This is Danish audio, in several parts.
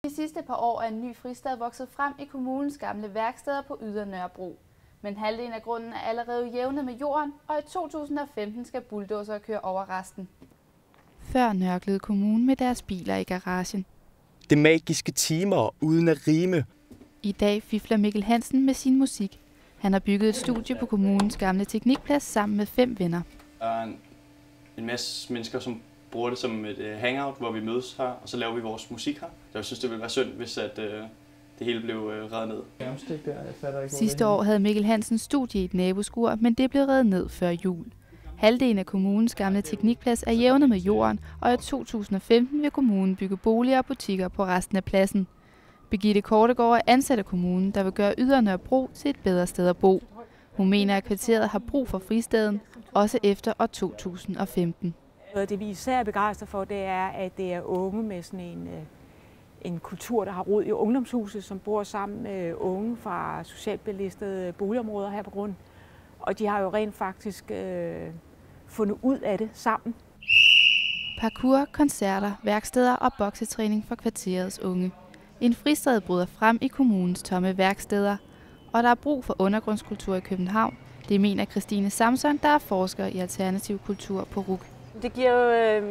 De sidste par år er en ny fristad vokset frem i kommunens gamle værksteder på Ydre Nørrebro. Men halvdelen af grunden er allerede jævnet med jorden, og i 2015 skal bulldozere køre over resten. Før nørklede kommunen med deres biler i garagen. Det magiske timer uden at rime. I dag fifler Mikkel Hansen med sin musik. Han har bygget et studie på kommunens gamle teknikplads sammen med 5 venner. Der er en masse mennesker, som bruger det som et hangout, hvor vi mødes her, og så laver vi vores musik her. Så jeg synes, det ville være synd, hvis det hele blev revet ned. Sidste år havde Mikkel Hansen studie i et naboskur, men det blev revet ned før jul. Halvdelen af kommunens gamle teknikplads er jævnet med jorden, og i 2015 vil kommunen bygge boliger og butikker på resten af pladsen. Birgitte Kortegaard er ansat af kommunen, der vil gøre Ydre Nørrebro til et bedre sted at bo. Hun mener, at kvarteret har brug for fristaden, også efter år 2015. Det vi især er begejstret for, det er, at det er unge med sådan en kultur, der har rod i ungdomshuset, som bor sammen med unge fra socialt belastede boligområder her på grund. Og de har jo rent faktisk fundet ud af det sammen. Parkour, koncerter, værksteder og boksetræning for kvarterets unge. En fristad bryder frem i kommunens tomme værksteder, og der er brug for undergrundskultur i København. Det mener Christine Samson, der er forsker i alternativ kultur på RUC. Det giver jo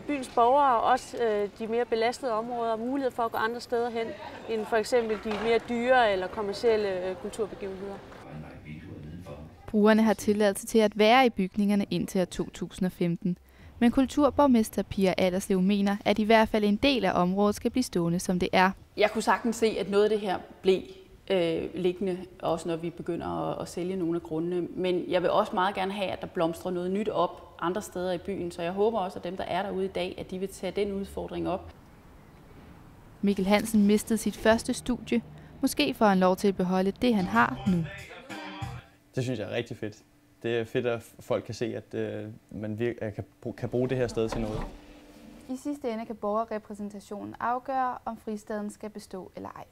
byens borgere, også de mere belastede områder, mulighed for at gå andre steder hen, end for eksempel de mere dyre eller kommercielle kulturbegivenheder. Brugerne har tilladelse til at være i bygningerne indtil år 2015. Men kulturborgmester Pia Allerslev mener, at i hvert fald en del af området skal blive stående, som det er. Jeg kunne sagtens se, at noget af det her blev liggende, også når vi begynder at sælge nogle af grundene. Men jeg vil også meget gerne have, at der blomstrer noget nyt op andre steder i byen. Så jeg håber også, at dem, der er derude i dag, at de vil tage den udfordring op. Mikkel Hansen mistede sit første studie. Måske får han lov til at beholde det, han har nu. Det synes jeg er rigtig fedt. Det er fedt, at folk kan se, at man kan bruge det her sted til noget. I sidste ende kan borgerrepræsentationen afgøre, om fristaden skal bestå eller ej.